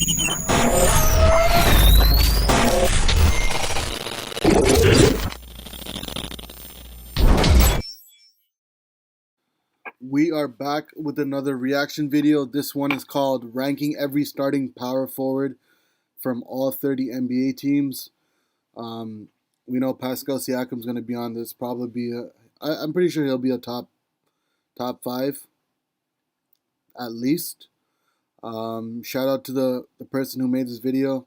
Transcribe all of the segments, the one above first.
We are back with another reaction video. This one is called Ranking Every Starting Power Forward from All 30 NBA Teams. We know Pascal Siakam's going to be on this. Probably be I'm pretty sure he'll be a top 5 at least. Shout out to the person who made this video.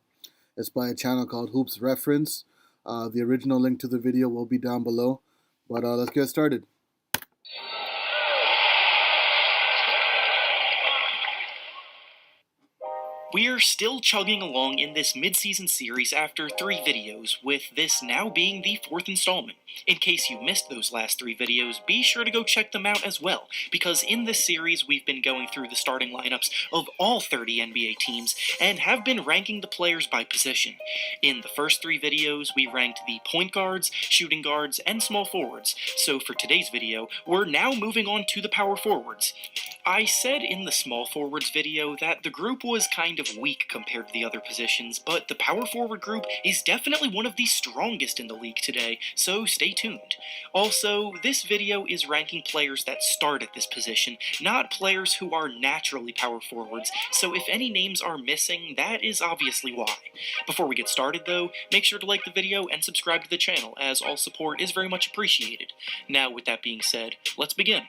It's by a channel called Hoops Reference. The original link to the video will be down below. But let's get started. We're still chugging along in this mid-season series after 3 videos, with this now being the 4th installment. In case you missed those last 3 videos, be sure to go check them out as well, because in this series we've been going through the starting lineups of all 30 NBA teams and have been ranking the players by position. In the first 3 videos, we ranked the point guards, shooting guards, and small forwards, so for today's video, we're now moving on to the power forwards. I said in the small forwards video that the group was kind of weak compared to the other positions, but the power forward group is definitely one of the strongest in the league today, so stay tuned. Also, this video is ranking players that start at this position, not players who are naturally power forwards, so if any names are missing, that is obviously why. Before we get started though, make sure to like the video and subscribe to the channel, as all support is very much appreciated. Now with that being said, let's begin.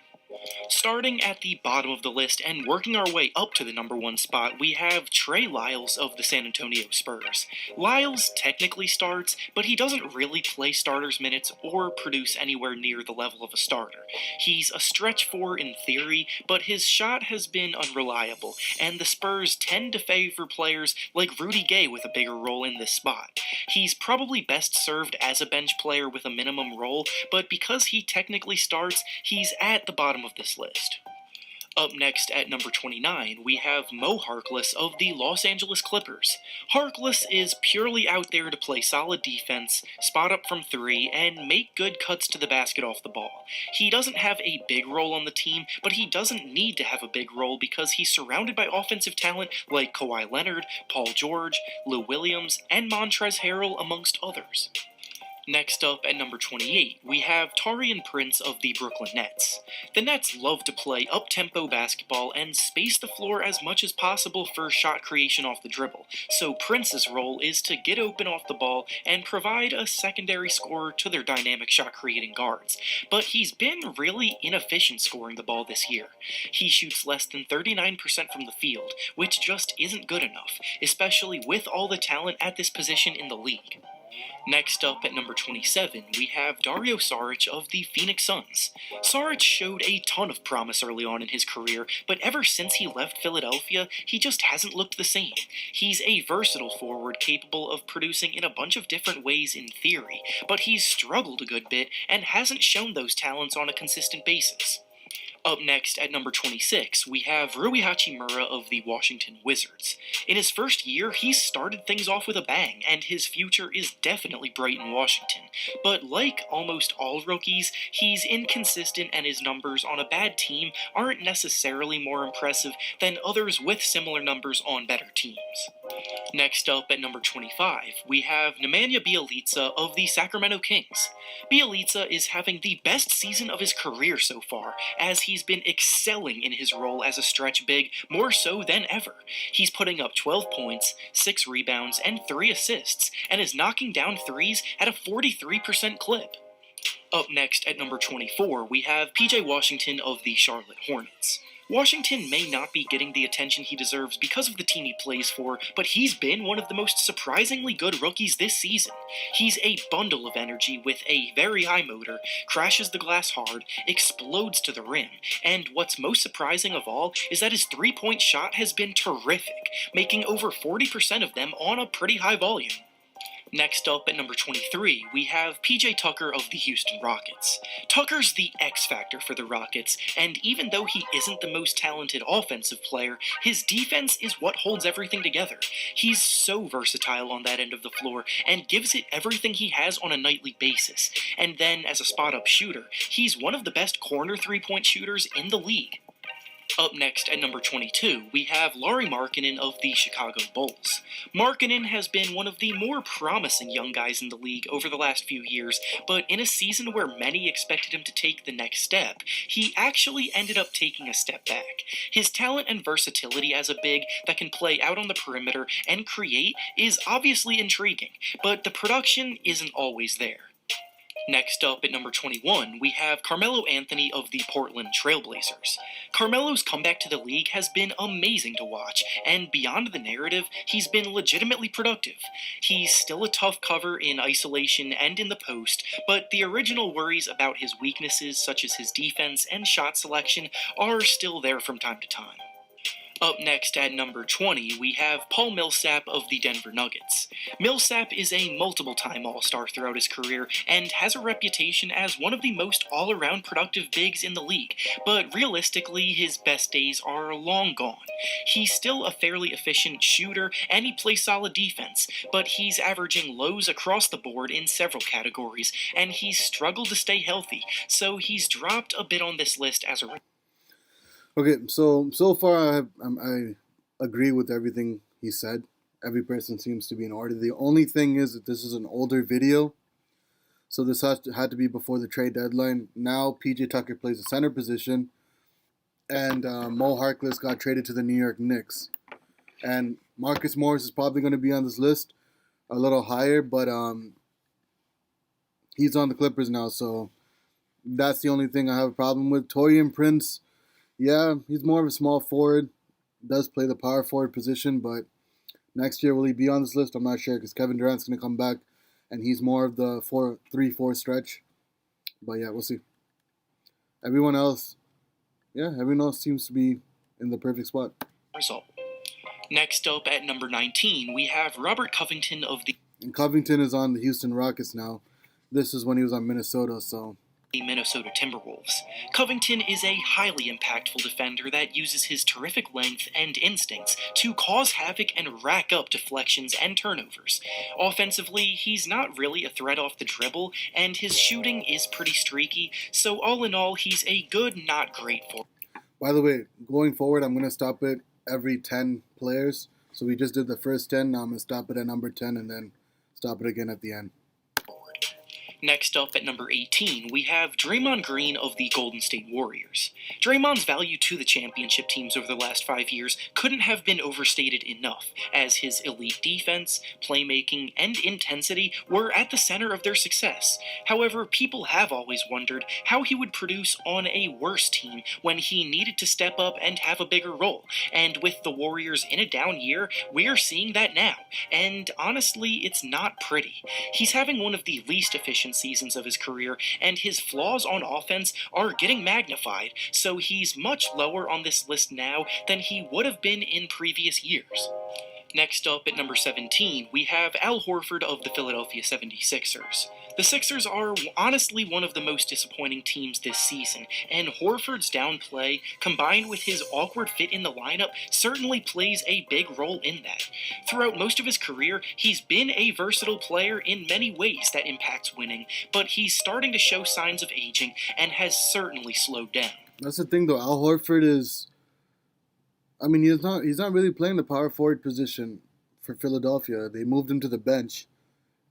Starting at the bottom of the list and working our way up to the number 1 spot, we have Trey Lyles of the San Antonio Spurs. Lyles technically starts, but he doesn't really play starters minutes or produce anywhere near the level of a starter. He's a stretch 4 in theory, but his shot has been unreliable, and the Spurs tend to favor players like Rudy Gay with a bigger role in this spot. He's probably best served as a bench player with a minimum role, but because he technically starts, he's at the bottom of this list. Up next at number 29, we have Moe Harkless of the Los Angeles Clippers. Harkless is purely out there to play solid defense, spot up from 3, and make good cuts to the basket off the ball. He doesn't have a big role on the team, but he doesn't need to have a big role because he's surrounded by offensive talent like Kawhi Leonard, Paul George, Lou Williams, and Montrezl Harrell, amongst others. Next up at number 28, we have Taurean Prince of the Brooklyn Nets. The Nets love to play up-tempo basketball and space the floor as much as possible for shot creation off the dribble, so Prince's role is to get open off the ball and provide a secondary scorer to their dynamic shot-creating guards. But he's been really inefficient scoring the ball this year. He shoots less than 39% from the field, which just isn't good enough, especially with all the talent at this position in the league. Next up at number 27, we have Dario Saric of the Phoenix Suns. Saric showed a ton of promise early on in his career, but ever since he left Philadelphia, he just hasn't looked the same. He's a versatile forward capable of producing in a bunch of different ways in theory, but he's struggled a good bit and hasn't shown those talents on a consistent basis. Up next at number 26, we have Rui Hachimura of the Washington Wizards. In his first year, he's started things off with a bang, and his future is definitely bright in Washington. But like almost all rookies, he's inconsistent and his numbers on a bad team aren't necessarily more impressive than others with similar numbers on better teams. Next up at number 25, we have Nemanja Bjelica of the Sacramento Kings. Bjelica is having the best season of his career so far, as he's been excelling in his role as a stretch big more so than ever. He's putting up 12 points, 6 rebounds, and 3 assists, and is knocking down threes at a 43% clip. Up next at number 24, we have PJ Washington of the Charlotte Hornets. Washington may not be getting the attention he deserves because of the team he plays for, but he's been one of the most surprisingly good rookies this season. He's a bundle of energy with a very high motor, crashes the glass hard, explodes to the rim, and what's most surprising of all is that his three-point shot has been terrific, making over 40% of them on a pretty high volume. Next up at number 23, we have PJ Tucker of the Houston Rockets. Tucker's the X factor for the Rockets, and even though he isn't the most talented offensive player, his defense is what holds everything together. He's so versatile on that end of the floor, and gives it everything he has on a nightly basis. And then, as a spot-up shooter, he's one of the best corner three-point shooters in the league. Up next at number 22, we have Lauri Markkanen of the Chicago Bulls. Markkanen has been one of the more promising young guys in the league over the last few years, but in a season where many expected him to take the next step, he actually ended up taking a step back. His talent and versatility as a big that can play out on the perimeter and create is obviously intriguing, but the production isn't always there. Next up at number 21, we have Carmelo Anthony of the Portland Trailblazers. Carmelo's comeback to the league has been amazing to watch, and beyond the narrative, he's been legitimately productive. He's still a tough cover in isolation and in the post, but the original worries about his weaknesses, such as his defense and shot selection, are still there from time to time. Up next at number 20, we have Paul Millsap of the Denver Nuggets. Millsap is a multiple-time All-Star throughout his career and has a reputation as one of the most all-around productive bigs in the league, but realistically, his best days are long gone. He's still a fairly efficient shooter and he plays solid defense, but he's averaging lows across the board in several categories, and he's struggled to stay healthy, so he's dropped a bit on this list as a result. Okay, so far I agree with everything he said. Every person seems to be in order. The only thing is that this is an older video, so this had to be before the trade deadline. Now PJ Tucker plays the center position, and Moe Harkless got traded to the New York Knicks. And Marcus Morris is probably going to be on this list a little higher, but he's on the Clippers now, so that's the only thing I have a problem with. Taurean Prince, yeah, he's more of a small forward, does play the power forward position, but next year will he be on this list? I'm not sure, because Kevin Durant's going to come back, and he's more of the 3-4 stretch. But yeah, we'll see. Everyone else seems to be in the perfect spot. Result. Next up at number 19, we have Robert Covington of the... And Covington is on the Houston Rockets now. This is when he was on Minnesota, so... The Minnesota Timberwolves. Covington is a highly impactful defender that uses his terrific length and instincts to cause havoc and rack up deflections and turnovers. Offensively, he's not really a threat off the dribble, and his shooting is pretty streaky, so all in all, he's a good, not great forward. By the way, going forward, I'm going to stop it every 10 players. So we just did the first 10, now I'm going to stop it at number 10 and then stop it again at the end. Next up at number 18, we have Draymond Green of the Golden State Warriors. Draymond's value to the championship teams over the last 5 years couldn't have been overstated enough, as his elite defense, playmaking, and intensity were at the center of their success. However, people have always wondered how he would produce on a worse team when he needed to step up and have a bigger role, and with the Warriors in a down year, we're seeing that now, and honestly, it's not pretty. He's having one of the least efficient seasons of his career, and his flaws on offense are getting magnified, so he's much lower on this list now than he would have been in previous years. Next up at number 17, we have Al Horford of the Philadelphia 76ers. The Sixers are honestly one of the most disappointing teams this season, and Horford's downplay, combined with his awkward fit in the lineup, certainly plays a big role in that. Throughout most of his career, he's been a versatile player in many ways that impacts winning, but he's starting to show signs of aging and has certainly slowed down. That's the thing, though. Al Horford is... he's not really playing the power forward position for Philadelphia. They moved him to the bench,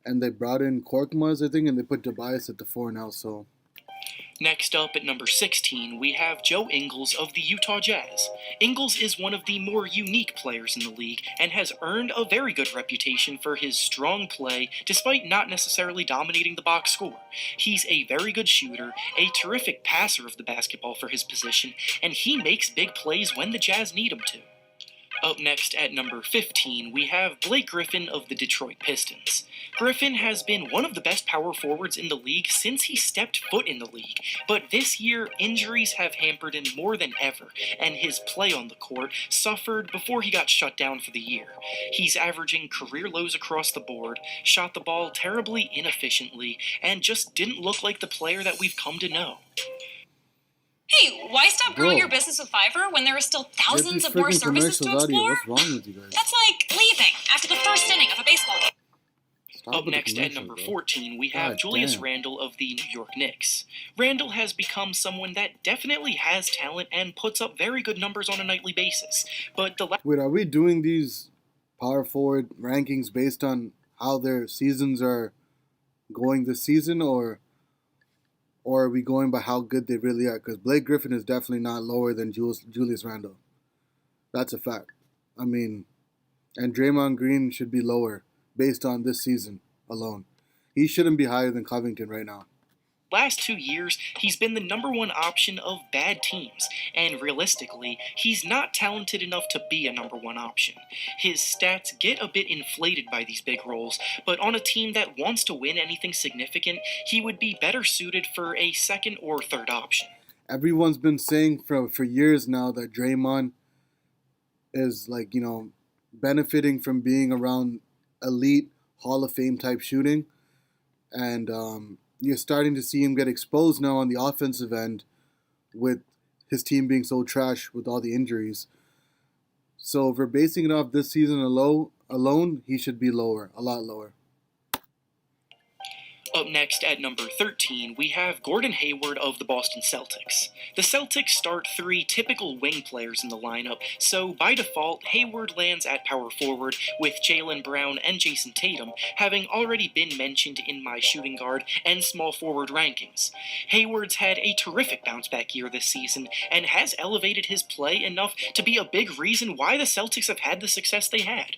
and they brought in Korkmaz, I think, and they put Tobias at the 4 now, so... Next up at number 16, we have Joe Ingles of the Utah Jazz. Ingles is one of the more unique players in the league and has earned a very good reputation for his strong play despite not necessarily dominating the box score. He's a very good shooter, a terrific passer of the basketball for his position, and he makes big plays when the Jazz need him to. Up next at number 15, we have Blake Griffin of the Detroit Pistons. Griffin has been one of the best power forwards in the league since he stepped foot in the league, but this year injuries have hampered him more than ever, and his play on the court suffered before he got shut down for the year. He's averaging career lows across the board, shot the ball terribly inefficiently, and just didn't look like the player that we've come to know. Hey, why stop growing your business with Fiverr when there are still thousands of more services to explore? What's wrong with you guys? That's like leaving after the first inning of a baseball game. Up next at number 14, we have Julius Randle of the New York Knicks. Randle has become someone that definitely has talent and puts up very good numbers on a nightly basis. But Wait, are we doing these power forward rankings based on how their seasons are going this season, or are we going by how good they really are? Because Blake Griffin is definitely not lower than Julius Randle. That's a fact. I mean, and Draymond Green should be lower based on this season alone. He shouldn't be higher than Covington right now. Last 2 years, he's been the number one option of bad teams, and realistically, he's not talented enough to be a number one option. His stats get a bit inflated by these big roles, but on a team that wants to win anything significant, he would be better suited for a second or third option. Everyone's been saying for years now that Draymond is benefiting from being around elite Hall of Fame type shooting, and you're starting to see him get exposed now on the offensive end with his team being so trash with all the injuries. So if we're basing it off this season alone, he should be lower, a lot lower. Up next at number 13, we have Gordon Hayward of the Boston Celtics. The Celtics start 3 typical wing players in the lineup, so by default, Hayward lands at power forward, with Jaylen Brown and Jason Tatum having already been mentioned in my shooting guard and small forward rankings. Hayward's had a terrific bounce-back year this season, and has elevated his play enough to be a big reason why the Celtics have had the success they had.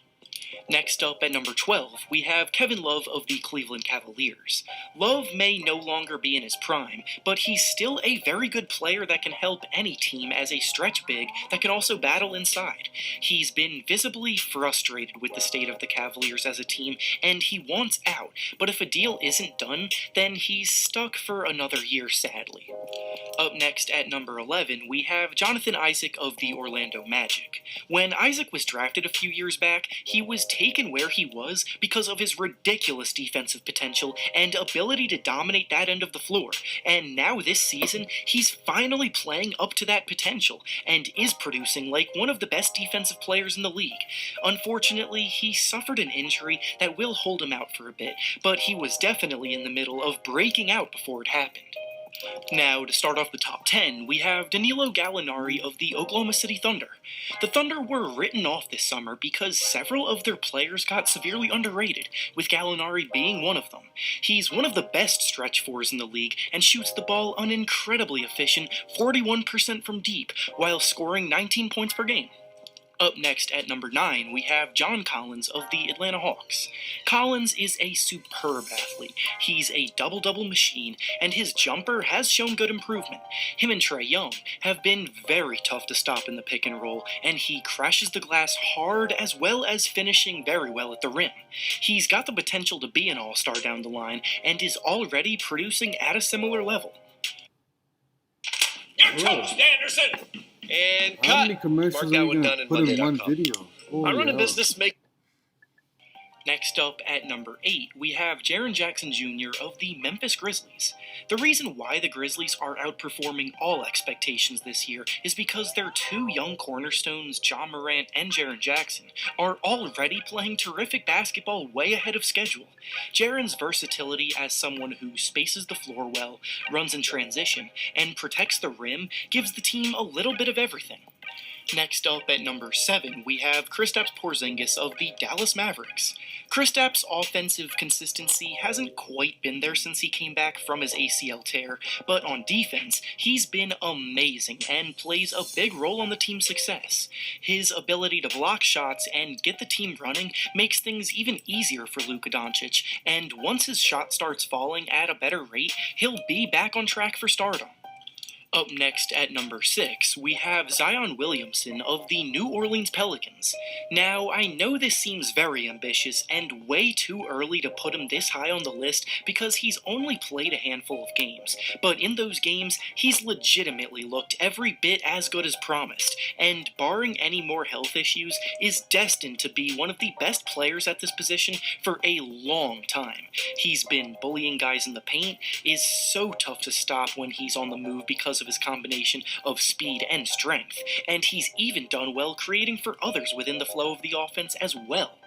Next up at number 12, we have Kevin Love of the Cleveland Cavaliers. Love may no longer be in his prime, but he's still a very good player that can help any team as a stretch big that can also battle inside. He's been visibly frustrated with the state of the Cavaliers as a team, and he wants out, but if a deal isn't done, then he's stuck for another year, sadly. Up next at number 11, we have Jonathan Isaac of the Orlando Magic. When Isaac was drafted a few years back, he was taken where he was because of his ridiculous defensive potential and ability to dominate that end of the floor, and now this season, he's finally playing up to that potential, and is producing like one of the best defensive players in the league. Unfortunately, he suffered an injury that will hold him out for a bit, but he was definitely in the middle of breaking out before it happened. Now, to start off the top 10, we have Danilo Gallinari of the Oklahoma City Thunder. The Thunder were written off this summer because several of their players got severely underrated, with Gallinari being one of them. He's one of the best stretch fours in the league and shoots the ball an incredibly efficient 41% from deep, while scoring 19 points per game. Up next at number 9, we have John Collins of the Atlanta Hawks. Collins is a superb athlete. He's a double-double machine, and his jumper has shown good improvement. Him and Trae Young have been very tough to stop in the pick and roll, and he crashes the glass hard as well as finishing very well at the rim. He's got the potential to be an all-star down the line, and is already producing at a similar level. You're toast, Anderson! And cut. How many commercials are you going to put in one video? I run a business Next up at number 8, we have Jaren Jackson Jr. of the Memphis Grizzlies. The reason why the Grizzlies are outperforming all expectations this year is because their 2 young cornerstones, Ja Morant and Jaren Jackson, are already playing terrific basketball way ahead of schedule. Jaren's versatility as someone who spaces the floor well, runs in transition, and protects the rim gives the team a little bit of everything. Next up at number 7, we have Kristaps Porzingis of the Dallas Mavericks. Kristaps' offensive consistency hasn't quite been there since he came back from his ACL tear, but on defense, he's been amazing and plays a big role on the team's success. His ability to block shots and get the team running makes things even easier for Luka Doncic, and once his shot starts falling at a better rate, he'll be back on track for stardom. Up next at number 6, we have Zion Williamson of the New Orleans Pelicans. Now, I know this seems very ambitious and way too early to put him this high on the list because he's only played a handful of games, but in those games, he's legitimately looked every bit as good as promised, and barring any more health issues, is destined to be one of the best players at this position for a long time. He's been bullying guys in the paint, is so tough to stop when he's on the move because of his combination of speed and strength, and he's even done well creating for others within the flow of the offense as well.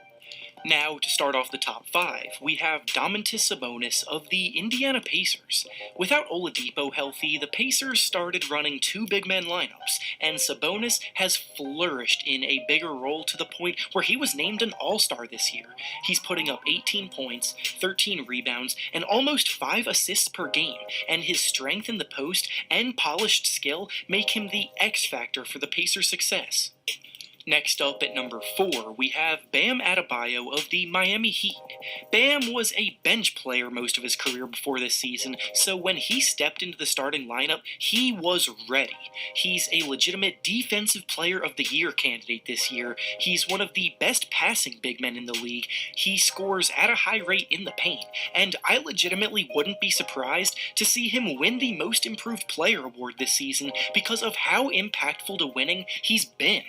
Now, to start off the top 5, we have Domantas Sabonis of the Indiana Pacers. Without Oladipo healthy, the Pacers started running 2 big man lineups, and Sabonis has flourished in a bigger role to the point where he was named an All-Star this year. He's putting up 18 points, 13 rebounds, and almost 5 assists per game, and his strength in the post and polished skill make him the X factor for the Pacers' success. Next up at number 4, we have Bam Adebayo of the Miami Heat. Bam was a bench player most of his career before this season, so when he stepped into the starting lineup, he was ready. He's a legitimate Defensive Player of the Year candidate this year. He's one of the best passing big men in the league. He scores at a high rate in the paint, and I legitimately wouldn't be surprised to see him win the Most Improved Player award this season because of how impactful to winning he's been.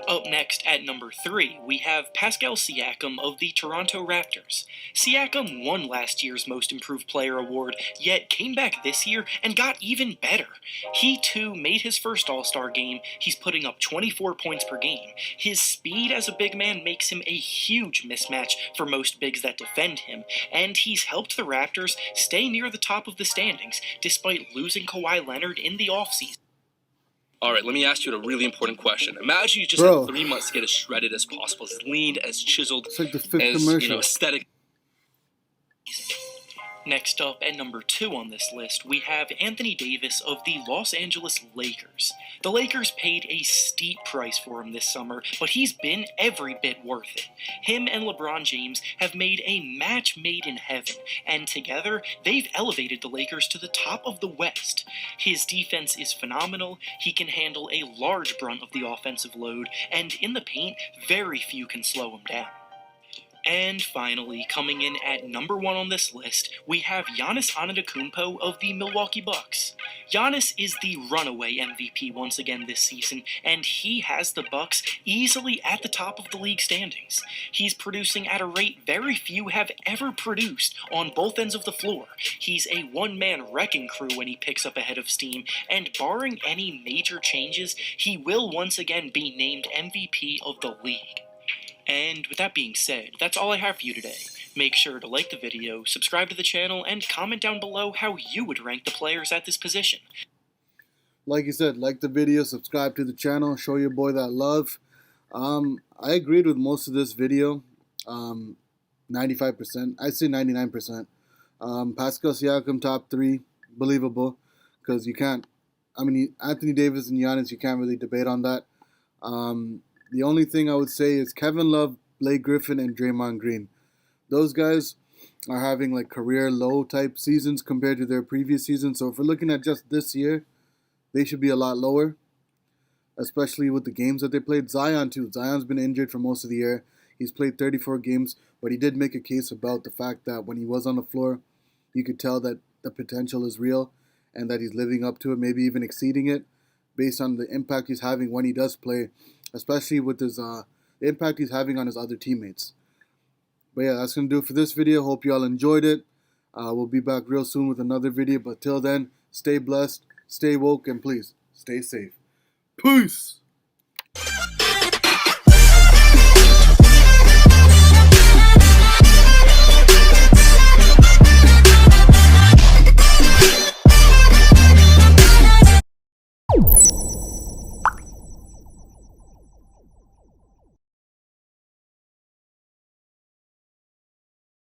Up next at number 3, we have Pascal Siakam of the Toronto Raptors. Siakam won last year's Most Improved Player award, yet came back this year and got even better. He too made his first All-Star game. He's putting up 24 points per game. His speed as a big man makes him a huge mismatch for most bigs that defend him, and he's helped the Raptors stay near the top of the standings despite losing Kawhi Leonard in the offseason. All right, let me ask you a really important question. Imagine you just have 3 months to get as shredded as possible, as lean, as chiseled, it's like the 5th as commercial. Aesthetic. Next up at number 2 on this list, we have Anthony Davis of the Los Angeles Lakers. The Lakers paid a steep price for him this summer, but he's been every bit worth it. Him and LeBron James have made a match made in heaven, and together they've elevated the Lakers to the top of the West. His defense is phenomenal, he can handle a large brunt of the offensive load, and in the paint, very few can slow him down. And finally, coming in at number 1 on this list, we have Giannis Antetokounmpo of the Milwaukee Bucks. Giannis is the runaway MVP once again this season, and he has the Bucks easily at the top of the league standings. He's producing at a rate very few have ever produced on both ends of the floor. He's a one-man wrecking crew when he picks up a head of steam, and barring any major changes, he will once again be named MVP of the league. And with that being said, that's all I have for you today. Make sure to like the video, subscribe to the channel, and comment down below how you would rank the players at this position. Like you said, like the video, subscribe to the channel, show your boy that love. I agreed with most of this video, 95%. I'd say 99%. Pascal Siakam top 3, believable, because you can't, Anthony Davis and Giannis, you can't really debate on that. The only thing I would say is Kevin Love, Blake Griffin, and Draymond Green. Those guys are having like career low type seasons compared to their previous seasons. So if we're looking at just this year, they should be a lot lower, especially with the games that they played. Zion too. Zion's been injured for most of the year. He's played 34 games, but he did make a case about the fact that when he was on the floor, you could tell that the potential is real and that he's living up to it, maybe even exceeding it based on the impact he's having when he does play, especially with his the impact he's having on his other teammates. But yeah, that's going to do it for this video. Hope you all enjoyed it. We'll be back real soon with another video. But till then, stay blessed, stay woke, and please, stay safe. Peace!